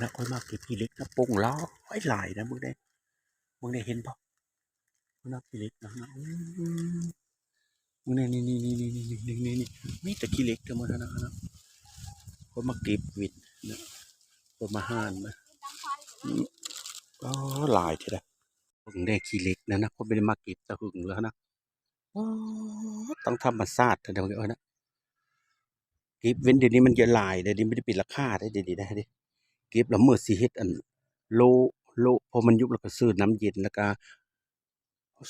นะค่อยมาเก็บขี้เหล็กนะโป่งล้อไว้หลายนะมึงได้เห็นปะมึงนับขี้เหล็กนะมึงนี่มีแต่ขี้เหล็กทั้งหมดนะค่อยมาเก็บวิดนะค่อยมาห่านมาก็หลายทีเดียวมึงได้ขี้เหล็กนะค่อยไม่ได้มาเก็บตะหึงแล้วนะต้องธรรมชาติเดี๋ยวนะเก็บเว้นเดี๋ยวนี้มันจะหลายเดี๋ยวนี้ไม่ได้ปิดราคาได้เดี๋ยวนี้ได้ดิเก็บแล้วเมื่อสิเฮ็ดอันโลพอมันยุบแล้วก็ซื้อน้ำเย็นแล้วก็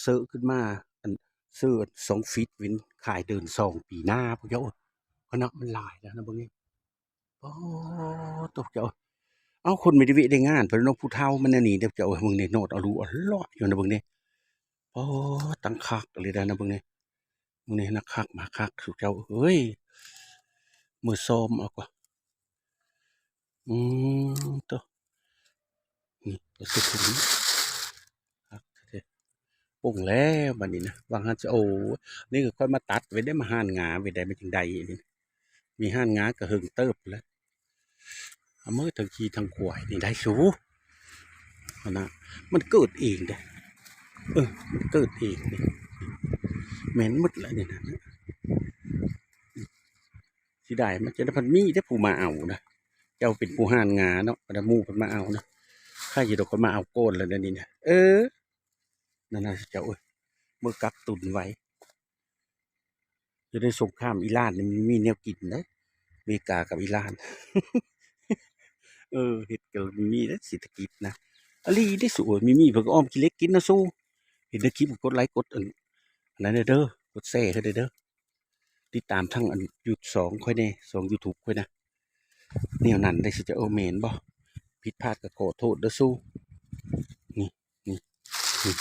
ซื้อขึ้นมาอันซื้อ2 ฟีตวินขายเดิน2 ปีหน้าพวกเจ้าเพราะนักมันหลายนะพวกนี้โอ้ตกเจ้าเอาคนไม่ได้วิได้งานเพราะน้องผู้เฒ่ามันนี่เดี๋ยวเจ้ามึงเนี่ยโนดเอารู้อ๋อเลาะอยู่นะพวกนี้โอ้ตั้งคักเลยนะพวกนี้มึงนี่นักคักมาคักสุดเจ้าเฮ้ยมือซ้อมเอากว่าตัวนี่ตัวสุดนี้คักเท่ปุ่งแล้วบัดนี้นะวางหันจะโอ้นี่ก็ค่อยมาตัดไว้ได้มาห่านงาไว้ได้ไม่ถึงใดนี่มีห่านงาก็หึงเติบแล้วเอามือทั้งขี้ทั้งขวายนี่ได้สูนะมันเกิดเองเด้มันเกิดเองนี่เหม็นหมดแล้วนี่นะสิได้มันจะได้พันมีได้ผู้มาเอานะเจ้าเป็นผู้ห่านงาเนาะแต่มู่เพิ่นมาเอานะข้าอยู่ดอกคนมาเอาโกนแล้วนี่นะนั่นน่ะเจ้าเอ้ยมือกักตุนไว้จะได้สงครามอิหร่านนี่มันมีแนวกินนะอเมริกากับอิหร่านเฮ็ดกันมีนะเศรษฐกิจนะอะลีได้สวยมีเพิ่นก็อ้อมกินเล็กกินนะสู้เห็นในคลิปกดไลค์กดอันนั้นเด้อกดแชร์ให้เด้อติดตามทั้งอันยูสองค่อยแน่2 YouTube ค่อยนะแนวนั้นได้สิจะแม่นบ่ผิดพลาดก็ขอโทษเด้อสู้นี่นี่นี่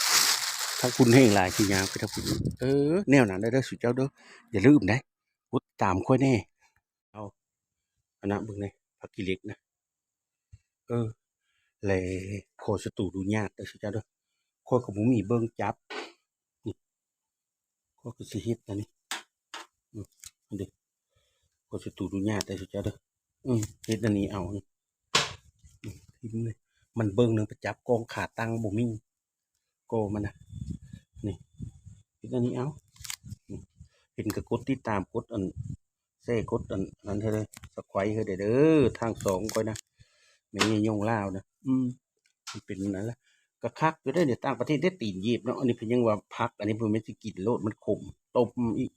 ถ้าคุณแห้งหลายสิยาวไปถ้าคุณแนวนั้นได้เด้อสุดเจ้าเด้ออย่าลืมนะกดตามค่อยแน่เอาอันนั้นเบิ่งนี่ผักกิเหล็กนะเออแลขอสตูดูยากเด้อสุดเจ้าเด้อข้อยก็บ่มีเบิ่งจับนี่ข้อยก็สิเฮ็ดอันนี้อันนี้ขอสตูดูยากเด้อสุดเจ้าเด้อเฮ็ดอันนี้เอานี่ทิ่มเลยมันเบิ่งหนึงไปจับกองขาตั้งบ่มีโกมันน่ะนี่เฮ็ดอันนี้เอาเห็นก็กดติดตามกดอันแชร์กดอันนั้นให้เลยSubscribeให้เด้อทาง2ข้อยนะแม่ใหญ่ยงลาวนะมันเป็นนั่นแหละก็คักอยู่ได้อเนี่ยต่างประเทศได้ตีนยีบเนาะอันนี้เพิ่นยังว่าพักอันนี้เพิ่นไม่สิกินโลดมันขมต้มอีก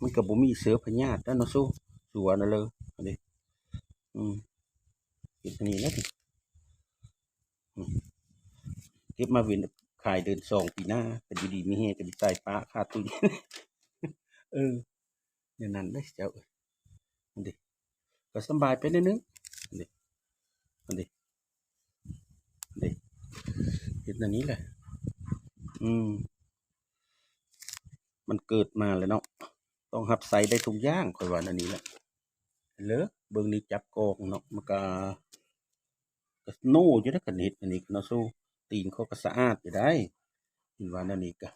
มันก็บ่มีเสือพญาติแล้วเนาะสู้สัวนั่นเลยอันนี้อืมเก็บอันนี้แล้วนี่เก็บมาเว้นขายเดือน2 ปีหน้าก็อยู่ดีมีแฮงก็สิตายปลาคาตุ้ยเอออย่างนั้นเด้อเจ้าอันนี้ก็สำบายไปนิดนึงอันนี้อันนี้อันนี้เฮ็ดอันนี้แหละอืมมันเกิดมาแล้วเนาะต้องรับใช้ได้ทุกอย่างข้อยว่าอันนี้แหละเหรอเบิ่งนี่จับกองเนาะมันก็โน่อยู่เด้อคันเฮ็ดอันนี้เนาะสู้ตีนเขาก็สะอาดอยู่ได้เห็นว่าแนวนี้ก็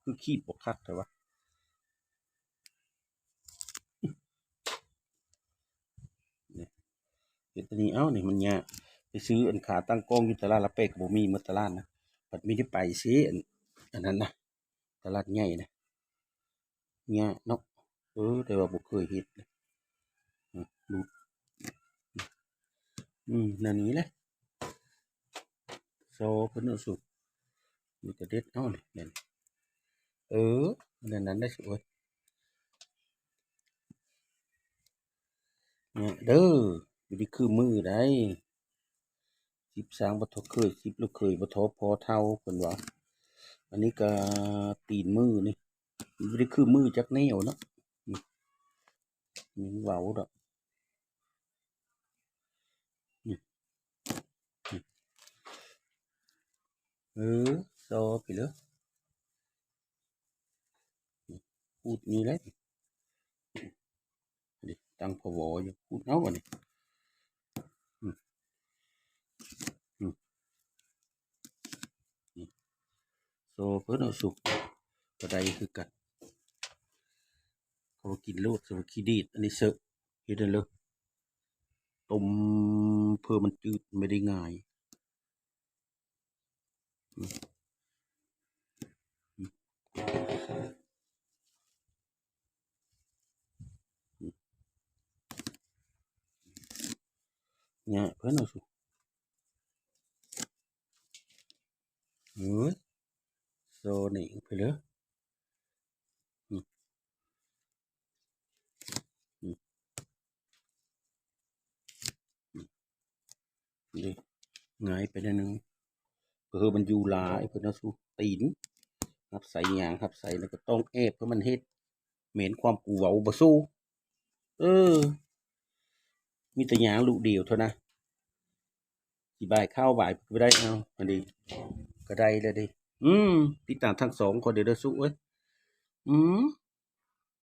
คือคีบบ่คักแต่ว่านี่เฮ็ดอันนี้เอ้านี่มันยากไปซื้ออันขาตั้งกล้องอยู่ตลาดละเป๊กก็บ่มีหมดตลาดนะบัดมีได้ไปซิอันนั้นนะตลาดใหญ่นะยากเนาะแต่ว่าบ่เคยเฮ็ดเลยดูแนวนี้แหละโซเพิ่นเอาสุกนี่ก็เด็ดเอานี่นั่นนั่นนั้นได้สวยเนี่ยเด้อบ่ได้คือมือได้สิบสร้างบ่เท่าเคย10ลูกเคยบ่ท้อพอเท่าเพิ่นว่าอันนี้ก็ตีนมือนี่บ่ได้คือมือจักแนวเนาะนี่มันเว้าดอกนี่นี่โซไปเลยนี่พูดนี่แหละนี่ตั้งพะวออยู่พูดเอาบัดนี้อืมอืมนี่โซเพิ่นเอาสุกก็ได้คือกันเขากินโลดสำหรับขี้ดีดอันนี้เซอะเฮ็ดได้เลย ต้มเพื่อมันจืดไม่ได้ง่ายเนี่ยเพื่อนเอาสุเฮ้ยโซนี่ไปเลยนี่ง่ายไปนิดนึงเพื่อมันอยู่หลายเพื่อนเอาสุตีนครับใส่ยางครับใส่แล้วก็ต้องเอฟเพื่อมันเฮ็ดเหม็นความกูเว้าบ่สู้มีแต่ยางลูกเดียวเท่านั้นสิบ่ายข้าวบ่ายก็ได้เอาอันนี้ก็ได้เลยดิติดตามทั้งสองคนเดี๋ยวได้สู้เอ้ย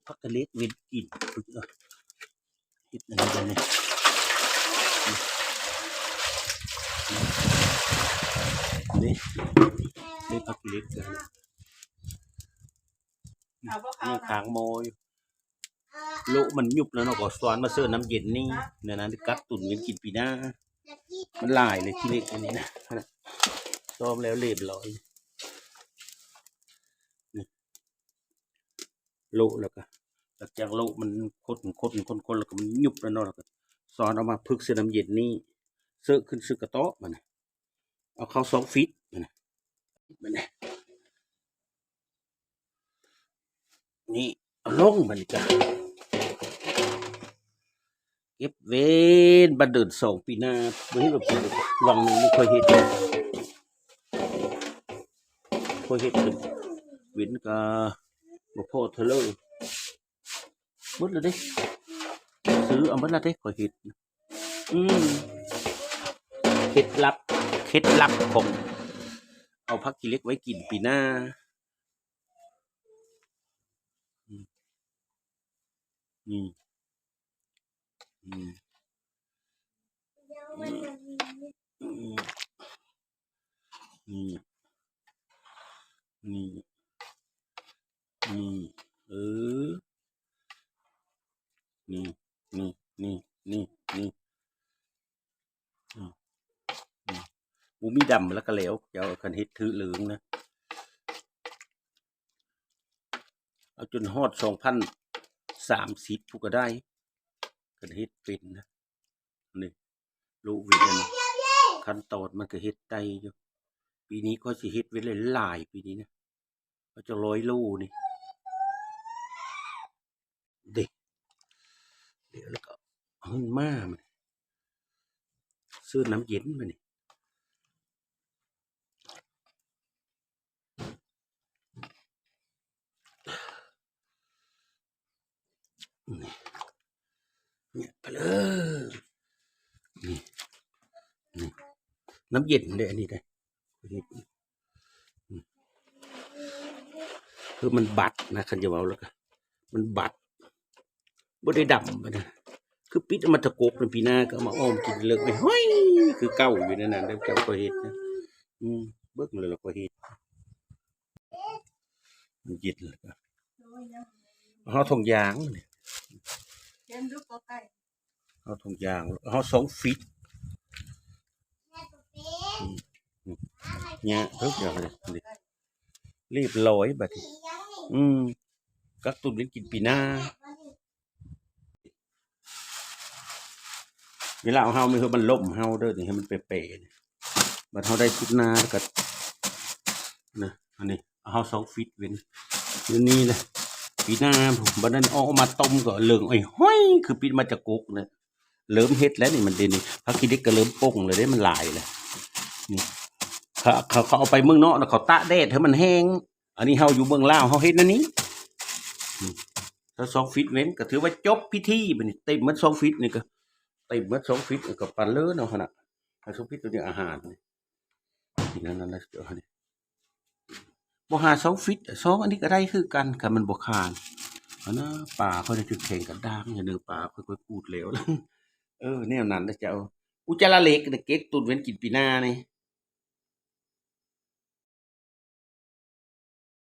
พักกะเล็กเวนกินคิดอะไรกันเนี่ยนี่นี่พักกะเล็กกันนี่ขางโมยโลมันยุบแล้วเนาะก็สวนมาเสิร์ฟน้ำเย็นนี่เนี่ยนะกักตุ่นเงินกินปีหน้ามันลายเลยที่เล็กอันนี้นะซ้อมแล้วเรียบร้อยนี่โลแล้วก็หลังจากโลมันคนแล้วก็มันยุบแล้วเนาะแล้วก็สอนเอามาพึกเสื้อน้ำเย็นนี่เสื้อขึ้นซื้อกระโต๊ะมันเอาเข้า2 ฟิตมันนี่เอาลงมันกันเก็บเวนบันเดิน2 ปีหน้าไม่ให้เราปีวังไม่ค่อยเห็ดขึ้นเว้นกับ่พอเธอเลยหมดเลยเด้ซื้อเอาหมดละเด้ค่อยเห็ดเคล็ดลับของเอาพักกิเล็กไว้กินปีหน้านี่นี่เออนี่บูมีดำแล้วก็แล้วเจ้าคันเฮ็ดถือเหลืองนะเอาจนฮอด2030ผู้ก็ได้คันเฮ็ดเป็นนะนี่รู้วิธีขั้นตอนมันก็เฮ็ดได้อยู่ปีนี้ก็สิเฮ็ดไว้หลายปีนี้นะก็จะ100 โลนี่เด็กเดี๋ยวแล้วก็ขึ้นมามันซื้อน้ำเย็นมานี่เนี่ยไปเลยนี่น้ำเย็นเด้อันนี้ได้คือมันบัดนะคันจะเว้าแล้วก็มันบัดบ่ได้ดำนะคือปิดมันตะกบปีหน้าก็มาอ้อมกินเลิกไปห้อยคือเก่าอยู่นั่นน่ะเดี๋ยวเจ้าก็เฮ็ดนะเบิ่งเลยแล้วก็เฮ็ดมันเย็นแล้วก็เฮาทงยางนี่เฮาทงยางเฮา2 ฟิตเนี่ยเพิ่นจะเลยรีบร้อยบัดนี้กักตุนเลี้ยงกินปีหน้าเวลาเฮาไม่คือมันล่มเฮาเด้อนี่ให้มันเป๊ะๆบัดเฮาได้ทุกนาแล้วก็นะอันนี้เฮา2 ฟิตเว้นอยู่นี่นะปีหน้าบัดนั้นเอามาต้มก็เหลืองอ้อยห้อยคือปิดมาจากกุกนะเริ่มเฮ็ดแล้วนี่มันดีนี่พักกิเด็กก็เริ่มป่งเลยได้มันหลายเลยนี่เขาเอาไปเมืองนอกแล้วเขาตากแดดให้มันแห้งอันนี้เฮาอยู่เมืองลาวเฮาเฮ็ดนั่นนี้ถ้า2 ฟิตเว้นก็ถือว่าจบพิธีบัดนี้เต็มมัน2 ฟิตนี่ก็เต็มมัน2 ฟิตก็ปานเลอเนาะหั่นน่ะ2 ฟิตตัวนี้อาหารนี่นั่นน่ะเดี๋ยวนี่บ่หา2 ฟิต2อันนี้ก็ได้คือกันคันมันบ่ขาดอันน่ะป่าเขาจะจุดแข่งกันด่างอย่าเด้อป่าค่อยๆพูดแล้วแนวนั้นนะเจ้าอุจจาระเหล็กเก็กตุนเว้นกินปีหน้านี่